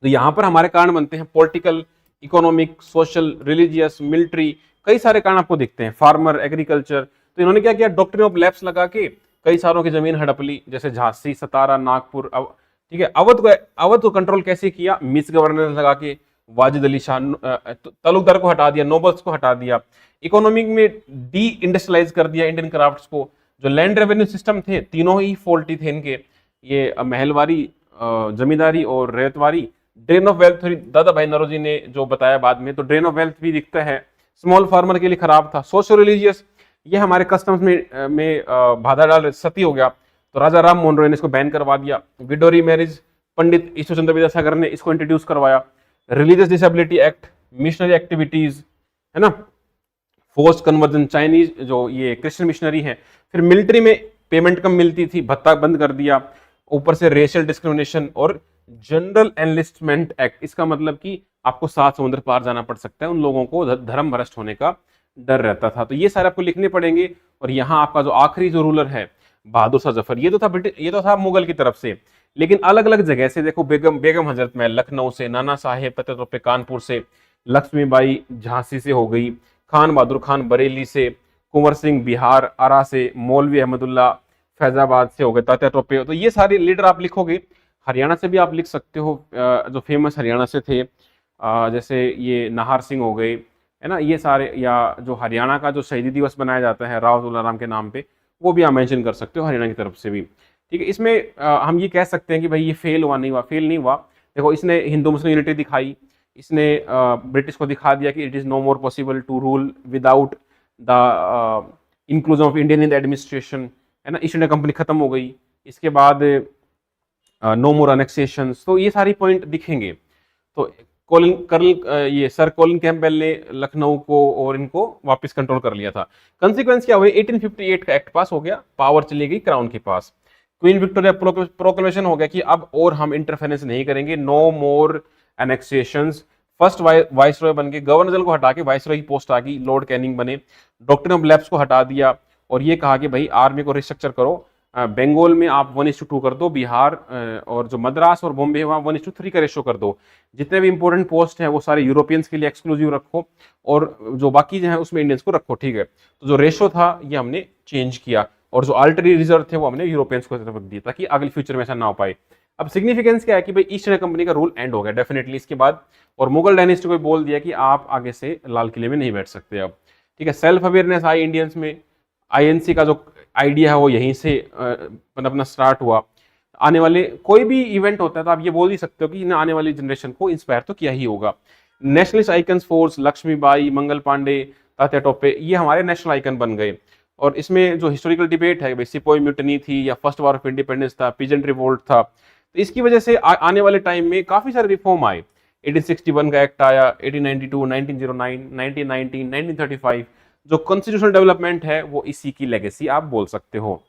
तो यहाँ पर हमारे कारण बनते हैं political, economic, social, religious, military, कई सारे कारण आपको दिखते हैं, फार्मर, एग्रीकल्चर। तो इन्होंने क्या किया, डॉक्ट्रिन ऑफ लैप्स लगा के कई सारों की जमीन हड़प ली, जैसे झांसी, सतारा, नागपुर। ठीक है, अवध को कंट्रोल कैसे किया, मिस गवर्नेंस लगा के, वाजिद अली शाह, तालुकदार को हटा दिया, नोबल्स को हटा दिया। इकोनॉमिक में डी इंडस्ट्रियलाइज कर दिया इंडियन क्राफ्ट्स को। जो लैंड रेवेन्यू सिस्टम थे तीनों ही फॉल्टी थे इनके, ये महलवारी, जमींदारी और रेतवारी। ड्रेन ऑफ वेल्थ दादा भाई नौरोजी ने जो बताया बाद में, तो ड्रेन ऑफ वेल्थ भी दिखता है, स्मॉल फार्मर के लिए खराब था। सोशल रिलीजियस, ये हमारे कस्टम्स में बाधा डाल, सती हो गया, तो राजा राम मोहन रॉय ने इसको बैन करवा दिया। विडोरी मैरिज, पंडित ईश्वर चंद्र विद्यासागर ने इसको इंट्रोड्यूस करवाया। Religious disability act, missionary activities, है ना, फोर्स्ड कन्वर्जन, चाइनीज जो ये क्रिश्चियन मिशनरी है। फिर मिलिट्री में पेमेंट कम मिलती थी, भत्ता बंद कर दिया। ऊपर से रेशियल डिस्क्रिमिनेशन और जनरल एनलिस्टमेंट एक्ट, इसका मतलब कि आपको 7 समुद्र पार जाना पड़ सकता है, उन लोगों को धर्म भ्रष्ट होने का डर रहता था। तो ये सारे आपको लिखने पड़ेंगे। और यहाँ आपका जो आखिरी जो रूलर है बहादुर शाह जफर, ये तो था मुगल की तरफ से, लेकिन अलग अलग जगह से देखो, बेगम हजरत महल लखनऊ से, नाना साहेब तत्व कानपुर से, लक्ष्मीबाई झांसी से हो गई, खान बहादुर खान बरेली से, कुंवर सिंह बिहार आरा से, मौलवी अहमदुल्ला फैजाबाद से हो गए, तात्या टोपे। तो ये सारे लीडर आप लिखोगे। हरियाणा से भी आप लिख सकते हो, जो फेमस हरियाणा से थे, जैसे ये नाहर सिंह हो गए, है ना, ये सारे। या जो हरियाणा का जो शहीदी दिवस बनाया जाता है राव तुलाराम के नाम पे, वो भी आप मेंशन कर सकते हो हरियाणा की तरफ से भी। ठीक है, इसमें हम ये कह सकते हैं कि भाई ये फेल नहीं हुआ। देखो, इसने हिंदू मुस्लिम यूनिटी दिखाई, इसने ब्रिटिश को दिखा दिया कि it is no more possible to rule without the inclusion of Indian in the administration, है ना, ईस्ट इंडिया कंपनी खत्म हो गई। इसके बाद नो मोर अनेक्सेशन, तो ये सारी पॉइंट दिखेंगे। तो ये सर कॉलिन कैंपबेल ने लखनऊ को और इनको वापस कंट्रोल कर लिया था। कंसिक्वेंस क्या हुए, 1858 का एक्ट पास हो गया, पावर चली गई क्राउन के पास। क्वीन विक्टोरिया प्रोक्लेमेशन हो गया कि अब और हम इंटरफेरेंस नहीं करेंगे, नो मोर एनेक्सेशंस। फर्स्ट वाइसरॉय बन गए, गवर्नर जनरल को हटा के वाइसरॉय की पोस्ट आ गई, लॉर्ड कैनिंग बने। डॉक्ट्रिन ऑफ लैप्स को हटा दिया और ये कहा कि भाई आर्मी को रिस्ट्रक्चर करो, बंगाल में आप 1:2 कर दो, बिहार और जो मद्रास और बॉम्बे वहाँ 1:3 का रेशो कर दो। जितने भी इंपॉर्टेंट पोस्ट हैं वो सारे यूरोपियंस के लिए एक्सक्लूसिव रखो, और जो बाकी जो है उसमें इंडियंस को रखो। ठीक है, तो जो रेशो था ये हमने चेंज किया, और जो अल्टरनेट रिजर्व थे वो हमने यूरोपियंस को रख दिया, ताकि अगले फ्यूचर में ऐसा ना हो पाए। अब सिग्निफिकेंस क्या है कि भाई ईस्ट इंडिया कंपनी का रूल एंड हो गया डेफिनेटली इसके बाद, और मुगल डायनेस्टी को बोल दिया कि आप आगे से लाल किले में नहीं बैठ सकते अब। ठीक है, सेल्फ अवेयरनेस आई इंडियंस में, आईएनसी का जो आइडिया है वो यहीं से अपना स्टार्ट हुआ। आने वाले कोई भी इवेंट होता है तो आप ये बोल ही सकते हो कि इन्हें आने वाली जनरेशन को इंस्पायर तो किया ही होगा। Nationalist icons force, Lakshmibai, Mangal Pandey, Tatya Tope, ये हमारे नेशनल आइकन बन गए। और इसमें जो हिस्टोरिकल डिबेट है, भाई सिपोई म्यूटनी थी या फर्स्ट वार ऑफ इंडिपेंडेंस था, पीजेंट रिवोल्ट था, तो इसकी वजह से आने वाले टाइम में काफी सारे रिफॉर्म आए। 1861 का एक्ट आया, 1892, 1909, 1919, 1935। जो कॉन्स्टिट्यूशनल डेवलपमेंट है वो इसी की लेगेसी आप बोल सकते हो।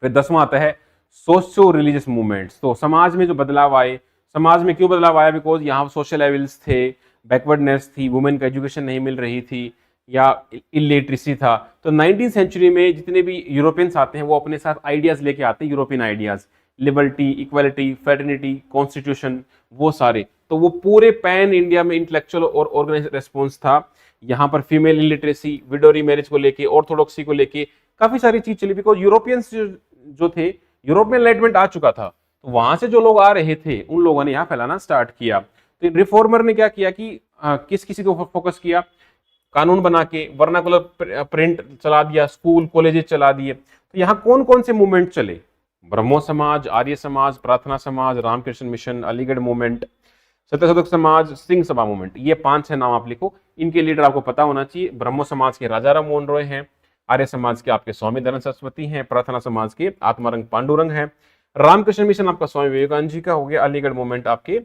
फिर 10वां आता है सोशियो रिलीजियस मूवमेंट्स। तो समाज में जो बदलाव आए, समाज में क्यों बदलाव आया, बिकॉज यहाँ सोशल एविल्स थे, बैकवर्डनेस थी, वुमेन को एजुकेशन नहीं मिल रही थी या इलिटरेसी था। तो 19th सेंचुरी में जितने भी यूरोपियंस आते हैं वो अपने साथ आइडियाज़ लेके आते हैं, European ideas, liberty, equality, fraternity, constitution, वो सारे। तो वो पूरे पैन इंडिया में इंटेलेक्चुअल और ऑर्गेनाइज रेस्पॉन्स था। यहाँ पर फीमेल इलिटरेसी, विडोरी मैरिज को लेके, ऑर्थोडॉक्सी को लेके काफ़ी सारी चीज़ चली, बिकॉज यूरोपियंस जो थे, यूरोप में एनलाइटमेंट आ चुका था, तो वहां से जो लोग आ रहे थे उन लोगों ने यहाँ फैलाना स्टार्ट किया। तो रिफॉर्मर ने क्या किया कि किस किसी को फोकस किया, कानून बना के वर्नाकुलर प्रिंट चला दिया, स्कूल कॉलेजेस चला दिए। तो यहाँ कौन कौन से मूवमेंट चले, ब्रह्मो समाज, आर्य समाज, प्रार्थना समाज, Ramakrishna mission, Aligarh movement, Satyashodhak Samaj, Singh Sabha movement, ये 5 है नाम आप लिखो। इनके लीडर आपको पता होना चाहिए। ब्रह्मो समाज के राजा राम मोहन रॉय हैं, आर्य समाज के आपके स्वामी दयानंद सरस्वती हैं, प्रार्थना समाज के आत्मारंग पांडुरंग हैं, रामकृष्ण मिशन आपका स्वामी विवेकानंद जी का हो गया, अलीगढ़ मूवमेंट आपके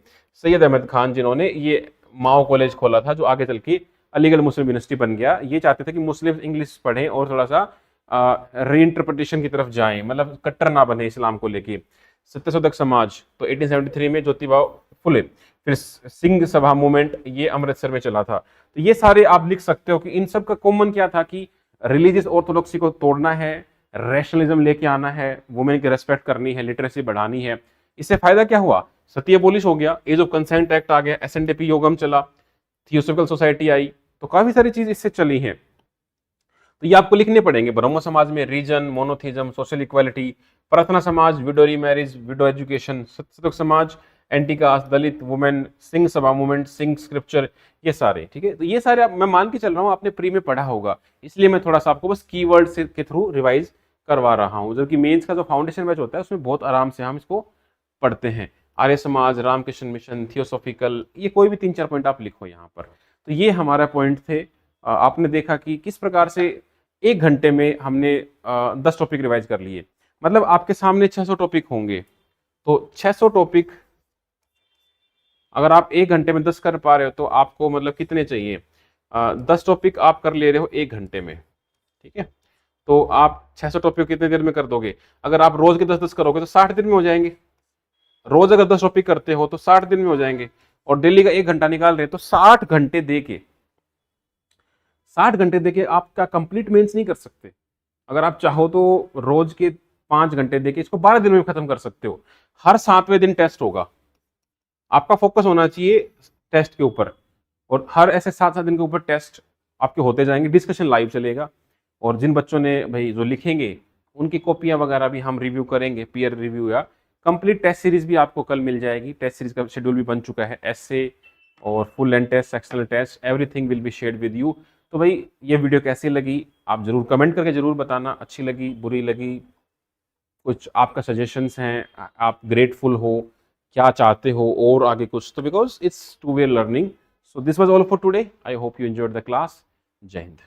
सैयद अहमद खान जिन्होंने ये माओ कॉलेज खोला था जो आगे चल के अलीगढ़ मुस्लिम यूनिवर्सिटी बन गया। ये चाहते थे कि मुस्लिम इंग्लिश पढ़ें और थोड़ा सा रीइंटरप्रिटेशन की तरफ जाएं, मतलब कट्टर ना बने इस्लाम को लेके। सत्यशोधक समाज तो 1873 में ज्योतिबा फुले, फिर सिंह सभा मूवमेंट ये अमृतसर में चला था। तो ये सारे आप लिख सकते हो कि इन सब का कॉमन क्या था कि रिलीजियस ऑर्थोडॉक्सी को तोड़ना है, रैशनलिज्म लेके आना है, वुमेन की रेस्पेक्ट करनी है, लिटरेसी बढ़ानी है। इससे फायदा क्या हुआ, सती एबॉलिश हो गया, एज ऑफ कंसेंट एक्ट आ गया, एसएनडीपी योगम चला, थियोसॉफिकल सोसाइटी आई, तो काफी सारी चीज इससे चली हैं। तो ये आपको लिखने पड़ेंगे। ब्रह्मो समाज में रीजन, मोनोथिज्म, सोशल इक्वालिटी, प्रार्थना समाज, विडोरी marriage, window education, Satyashodhak Samaj, anti cast, दलित, women, Singh Sabha movement, Singh scripture, ये सारे। ठीक है, तो ये सारे मैं मान के चल रहा हूँ आपने प्री में पढ़ा होगा, इसलिए मैं थोड़ा सा आपको बस कीवर्ड से के थ्रू रिवाइज करवा रहा हूँ, जबकि मेंस का जो फाउंडेशन बैच होता है उसमें बहुत आराम से हम इसको पढ़ते हैं। आर्य समाज, रामकृष्ण मिशन, थियोसॉफिकल, ये कोई भी 3-4 पॉइंट आप लिखो यहाँ पर। तो ये हमारा पॉइंट थे। आपने देखा कि किस प्रकार से 1 घंटे में हमने 10 टॉपिक रिवाइज कर लिए। मतलब आपके सामने 600 टॉपिक होंगे, तो 600 टॉपिक अगर आप 1 घंटे में 10 कर पा रहे हो तो आपको मतलब कितने चाहिए, 10 टॉपिक आप कर ले रहे हो 1 घंटे में। ठीक है, तो आप 600 टॉपिक कितने देर में कर दोगे, अगर आप रोज के 10-10 करोगे तो 60 दिन में हो जाएंगे। रोज अगर 10 टॉपिक करते हो तो 60 दिन में हो जाएंगे, और डेली का 1 घंटा निकाल रहे हैं तो 60 घंटे देके 60 घंटे देके आपका कंप्लीट मेंस नहीं कर सकते। अगर आप चाहो तो रोज के 5 घंटे देके इसको 12 दिन में खत्म कर सकते हो। हर 7वें दिन टेस्ट होगा, आपका फोकस होना चाहिए टेस्ट के ऊपर, और हर ऐसे 7-7 दिन के ऊपर टेस्ट आपके होते जाएंगे, डिस्कशन लाइव चलेगा, और जिन बच्चों ने भाई जो लिखेंगे उनकी कॉपियां वगैरह भी हम रिव्यू करेंगे, पीयर रिव्यू, या कंप्लीट टेस्ट सीरीज भी आपको कल मिल जाएगी। टेस्ट सीरीज का शेड्यूल भी बन चुका है, एसए और full length test, sectional test, everything will be shared with you. तो भाई ये वीडियो कैसी लगी आप जरूर कमेंट करके जरूर बताना, अच्छी लगी, बुरी लगी, कुछ आपका सजेशंस हैं, आप ग्रेटफुल हो, क्या चाहते हो और आगे कुछ, तो because it's 2 way learning. So this was all for today, I hope you enjoyed the class. जय हिंद।